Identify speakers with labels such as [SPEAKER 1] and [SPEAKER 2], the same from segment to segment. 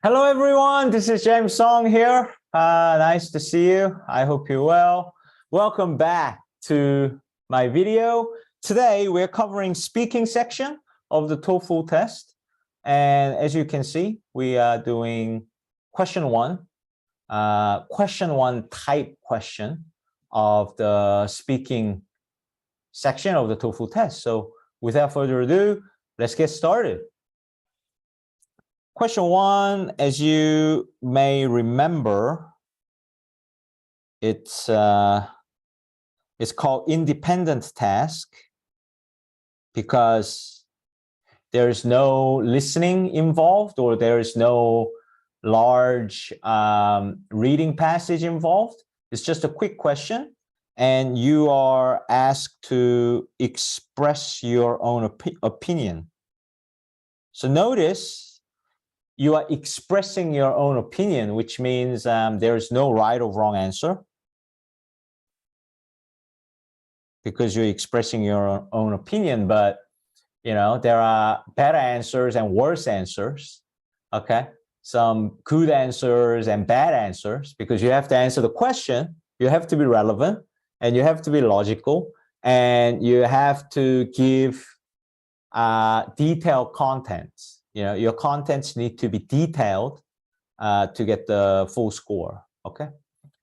[SPEAKER 1] Hello, everyone. This is James Song here. Nice to see you. I hope you're well. Welcome back to my video. Today, we're covering speaking section of the TOEFL test. And as you can see, we are doing question one type question of the speaking section of the TOEFL test. So without further ado, let's get started. Question one, as you may remember, it's called independent task because there is no listening involved, or there is no large reading passage involved. It's just a quick question, and you are asked to express your own opinion. So notice, you are expressing your own opinion, which means there is no right or wrong answer, because you're expressing your own opinion. But you know, there are better answers and worse answers. Okay, some good answers and bad answers, because you have to answer the question, you have to be relevant, and you have to be logical, and you have to give detailed contents. You know, your contents need to be detailed to get the full score. Okay,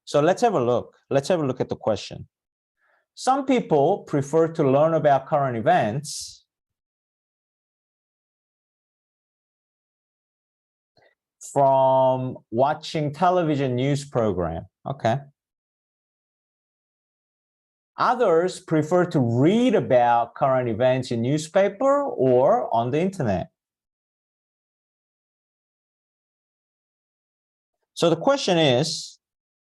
[SPEAKER 1] so let's have a look. Let's have a look at the question. Some people prefer to learn about current events from watching television news program. Okay. Others prefer to read about current events in newspaper or on the internet. So the question is,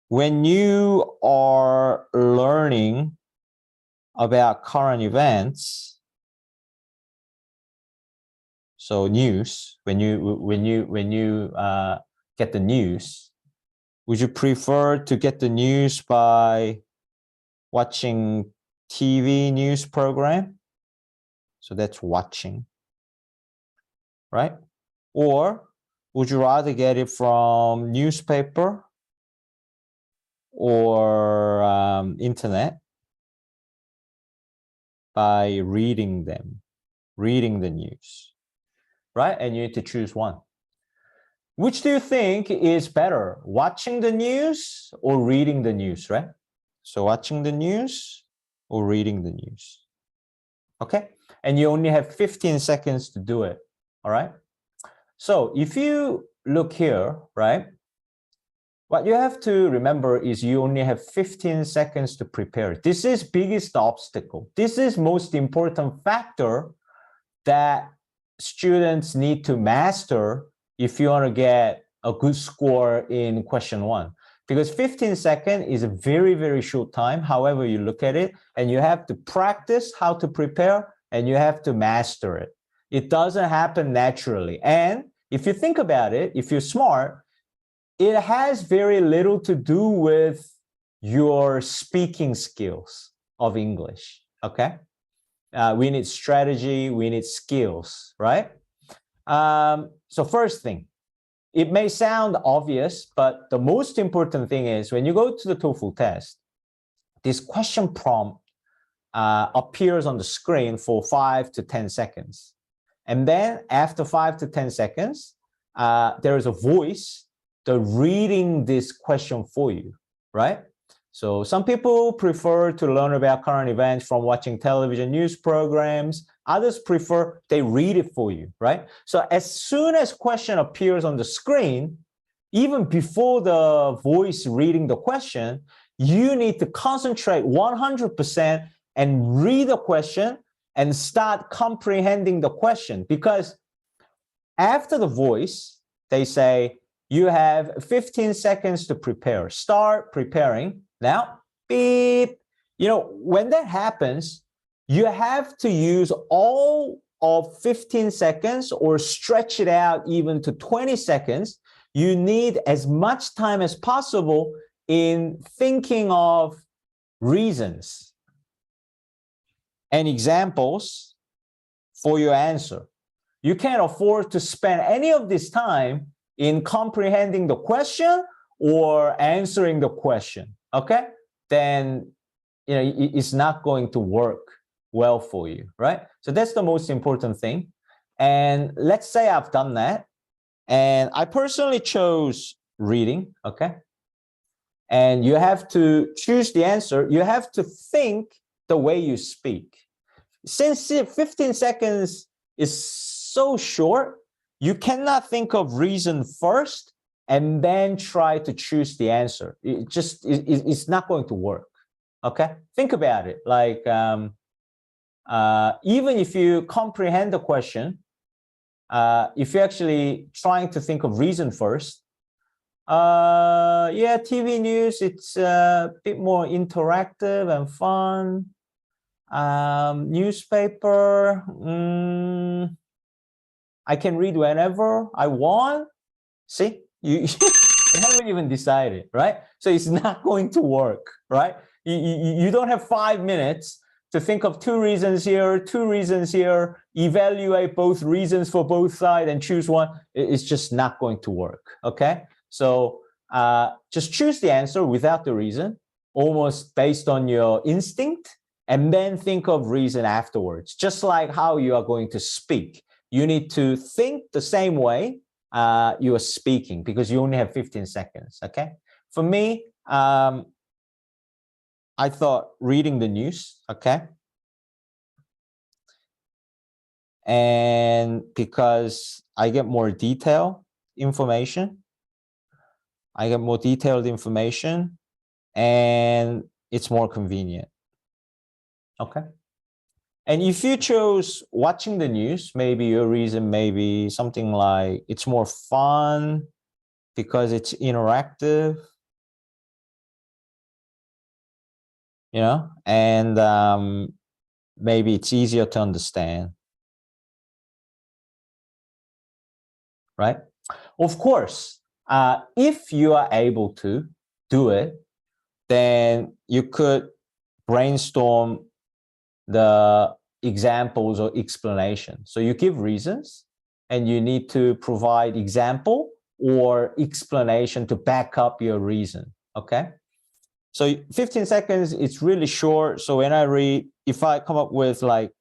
[SPEAKER 1] when you are learning about current events, so news, when you get the news, would you prefer to get the news by watching TV news program? So that's watching, right? Or would you rather get it from newspaper or internet by reading the news, right? And you need to choose one. Which do you think is better, watching the news or reading the news, right? So watching the news or reading the news. Okay, and you only have 15 seconds to do it, all right? So if you look here, right, what you have to remember is you only have 15 seconds to prepare. This is biggest obstacle. This is most important factor that students need to master if you want to get a good score in question one. Because 15 seconds is a very, very short time, however you look at it, and you have to practice how to prepare, and you have to master it. It doesn't happen naturally. And if you think about it, if you're smart, it has very little to do with your speaking skills of English, okay? We need strategy, we need skills, right? So first thing, it may sound obvious, but the most important thing is when you go to the TOEFL test, this question prompt appears on the screen for 5 to 10 seconds. And then after 5 to 10 seconds, there is a voice that reading this question for you, right? So some people prefer to learn about current events from watching television news programs. Others prefer they read it for you, right? So as soon as question appears on the screen, even before the voice reading the question, you need to concentrate 100% and read the question and start comprehending the question, because after the voice, they say, you have 15 seconds to prepare. Start preparing. Now, beep. You know, when that happens, you have to use all of 15 seconds or stretch it out even to 20 seconds. You need as much time as possible in thinking of reasons and examples for your answer. You can't afford to spend any of this time in comprehending the question or answering the question, okay? Then, it's not going to work well for you, right? So that's the most important thing. And let's say I've done that. And I personally chose reading, okay? And you have to choose the answer. You have to think the way you speak. Since 15 seconds is so short, you cannot think of reason first and then try to choose the answer. It's not going to work, okay? Think about it. Like, even if you comprehend the question, if you're actually trying to think of reason first, yeah, TV news, it's a bit more interactive and fun. Newspaper, I can read whenever I want. See, you haven't even decided, right? So it's not going to work, right? You don't have 5 minutes to think of 2 reasons here, 2 reasons here, evaluate both reasons for both sides and choose one. It's just not going to work, okay? So just choose the answer without the reason, almost based on your instinct, and then think of reason afterwards. Just like how you are going to speak. You need to think the same way you are speaking, because you only have 15 seconds, okay? For me, I thought reading the news, okay? And because I get more detailed information, and it's more convenient, okay? And if you chose watching the news, maybe your reason may be something like it's more fun because it's interactive, and maybe it's easier to understand, right? Of course, if you are able to do it, then you could brainstorm the examples or explanation. So you give reasons and you need to provide example or explanation to back up your reason, okay? So 15 seconds, it's really short. So when I read, if I come up with like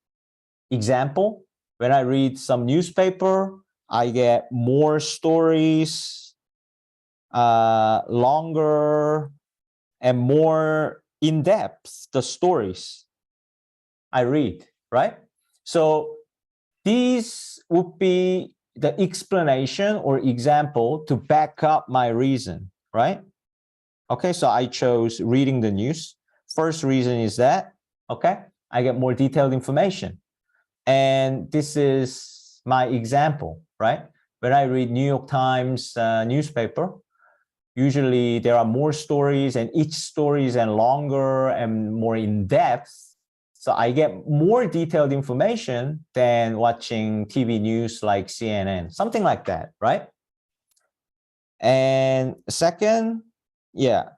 [SPEAKER 1] example, when I read some newspaper, I get more stories, longer and more in depth, the stories I read, right? So these would be the explanation or example to back up my reason, right? Okay, so I chose reading the news. First reason is that, okay, I get more detailed information. And this is my example, right? When I read New York Times newspaper, usually there are more stories and each story is longer and more in depth. So I get more detailed information than watching TV news like CNN, something like that, right? And second, yeah,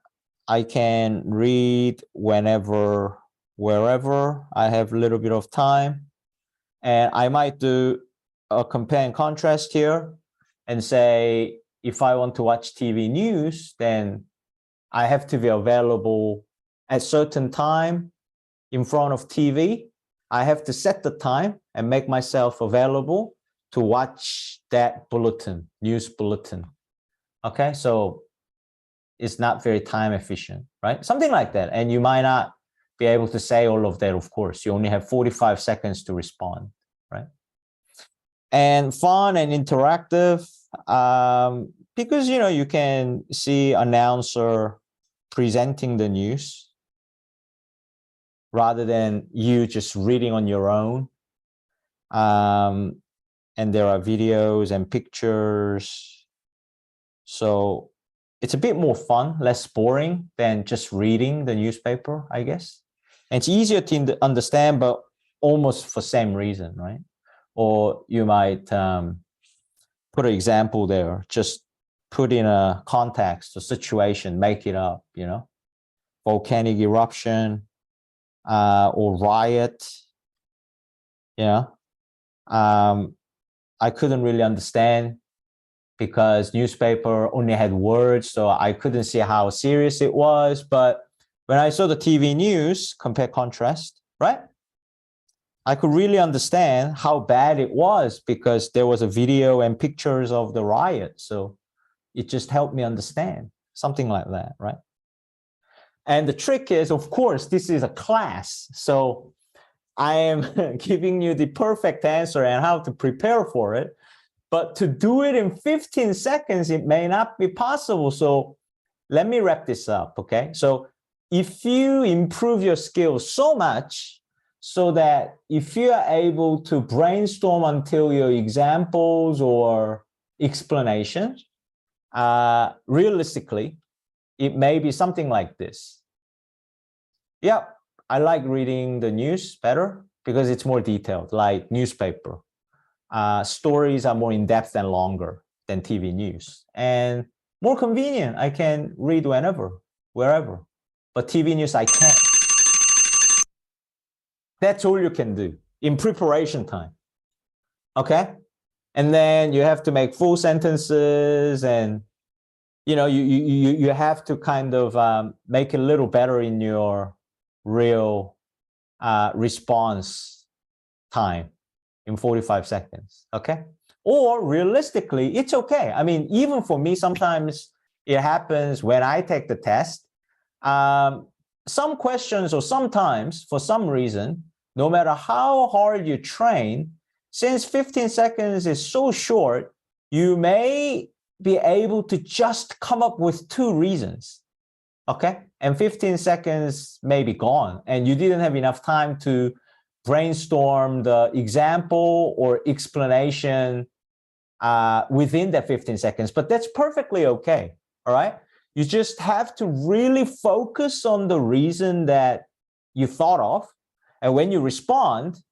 [SPEAKER 1] I can read whenever, wherever I have a little bit of time. And I might do a compare and contrast here and say, if I want to watch TV news, then I have to be available at certain time in front of TV. I have to set the time and make myself available to watch that bulletin, news bulletin. Okay, so it's not very time efficient, right? Something like that. And you might not be able to say all of that, of course. You only have 45 seconds to respond, right? And fun and interactive, because, you can see announcer presenting the news rather than you just reading on your own. And there are videos and pictures. So it's a bit more fun, less boring than just reading the newspaper, I guess. And it's easier to understand, but almost for same reason, right? Or you might put an example there, just put in a context, a situation, make it up, volcanic eruption or riot. I couldn't really understand because newspaper only had words, so I couldn't see how serious it was. But when I saw the TV news, compare contrast, right? I could really understand how bad it was because there was a video and pictures of the riot. So it just helped me understand something like that, right? And the trick is, of course, this is a class. So I am giving you the perfect answer and how to prepare for it. But to do it in 15 seconds, it may not be possible. So let me wrap this up, okay? So if you improve your skills so much so that if you are able to brainstorm until your examples or explanations, realistically, it may be something like this. Yep, I like reading the news better because it's more detailed, like newspaper. Stories are more in-depth and longer than TV news. And more convenient. I can read whenever, wherever. But TV news, I can't. That's all you can do in preparation time. Okay? And then you have to make full sentences and you have to kind of make it a little better in your real response time in 45 seconds, okay? Or realistically, it's okay. I mean, even for me, sometimes it happens when I take the test. Some questions or sometimes, for some reason, no matter how hard you train, since 15 seconds is so short, you may be able to just come up with 2 reasons, okay? And 15 seconds may be gone, and you didn't have enough time to brainstorm the example or explanation within that 15 seconds, but that's perfectly okay, all right? You just have to really focus on the reason that you thought of, and when you respond,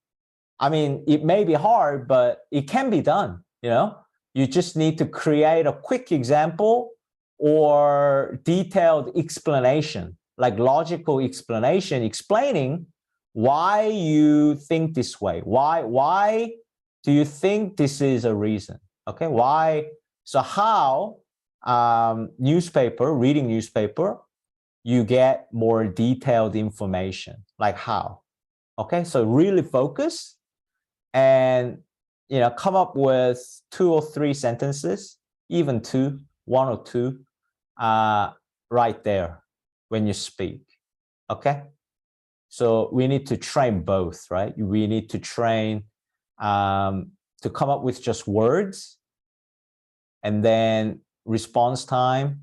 [SPEAKER 1] I mean, it may be hard, but it can be done, you know? You just need to create a quick example or detailed explanation, like logical explanation, explaining why you think this way. Why do you think this is a reason? Okay, why? So how reading newspaper, you get more detailed information, like how. Okay, so really focus and come up with 2 or 3 sentences, even 2, 1 or 2, right there when you speak. Okay. So we need to train both, right? We need to train to come up with just words, and then response time,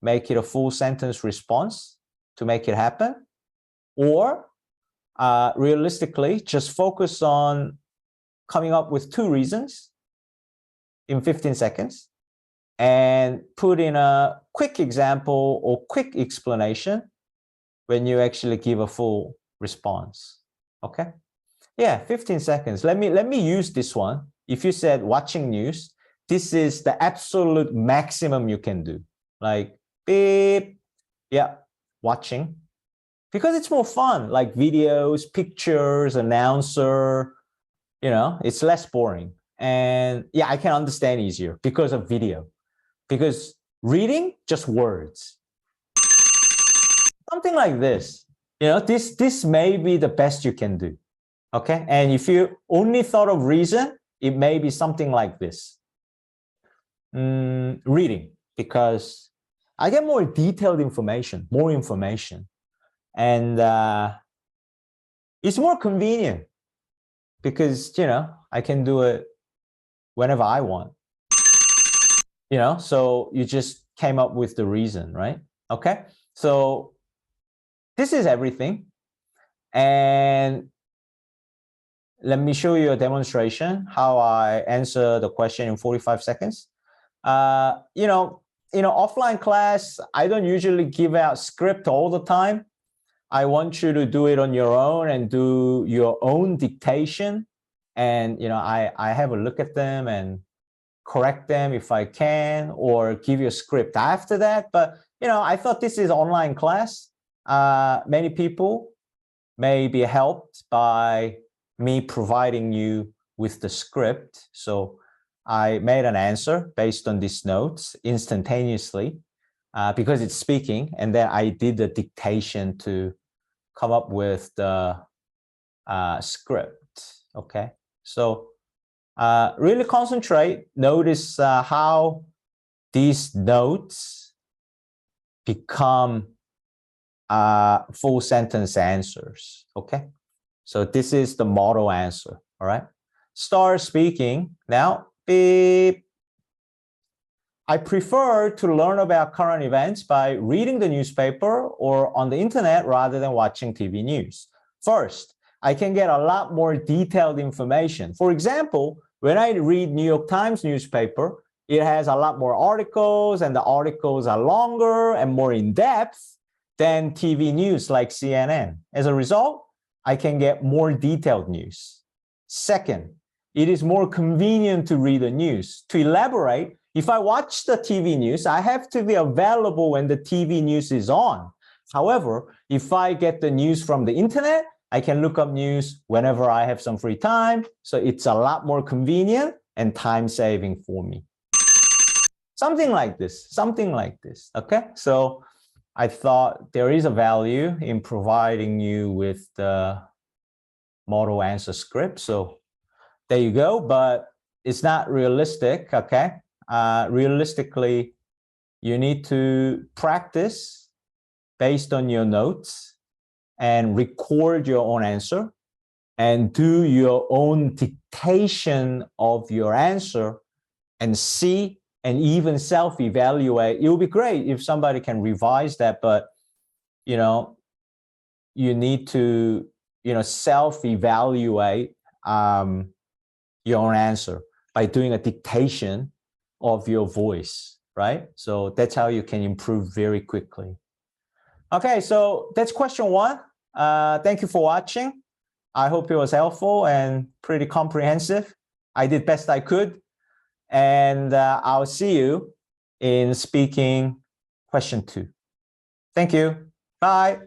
[SPEAKER 1] make it a full sentence response to make it happen. Or realistically, just focus on coming up with 2 reasons in 15 seconds and put in a quick example or quick explanation when you actually give a full response. Okay? Yeah, 15 seconds. Let me use this one. If you said watching news, this is the absolute maximum you can do. Like beep, yeah, watching. Because it's more fun, like videos, pictures, announcer, it's less boring. And yeah, I can understand easier because of video. Because reading, just words. Something like this. This may be the best you can do. Okay? And if you only thought of reason, it may be something like this. Reading, because I get more detailed information, more information. And it's more convenient because, I can do it whenever I want. So you just came up with the reason, right? Okay? So this is everything. And let me show you a demonstration how I answer the question in 45 seconds. Offline class, I don't usually give out script all the time. I want you to do it on your own and do your own dictation. And, I have a look at them and correct them if I can, or give you a script after that. But, I thought this is online class. Many people may be helped by me providing you with the script. So I made an answer based on these notes instantaneously because it's speaking, and then I did the dictation to come up with the script. Okay, so really concentrate. Notice how these notes become full sentence answers. Okay, so this is the model answer. All right, start speaking now. Beep. I prefer to learn about current events by reading the newspaper or on the internet rather than watching TV news. First, I can get a lot more detailed information. For example, when I read New York Times newspaper, it has a lot more articles, and the articles are longer and more in-depth than TV news like CNN. As a result, I can get more detailed news. Second, it is more convenient to read the news. To elaborate, if I watch the TV news, I have to be available when the TV news is on. However, if I get the news from the internet, I can look up news whenever I have some free time. So it's a lot more convenient and time-saving for me. Something like this, okay? So I thought there is a value in providing you with the model answer script. So there you go, but it's not realistic, okay? Realistically, you need to practice based on your notes and record your own answer and do your own dictation of your answer and see and even self-evaluate. It would be great if somebody can revise that, but you know, you need to self-evaluate your own answer by doing a dictation of your voice, right? So that's how you can improve very quickly. Okay, so that's question one. Thank you for watching. I hope it was helpful and pretty comprehensive. I did best I could. And I'll see you in speaking question 2. Thank you. Bye.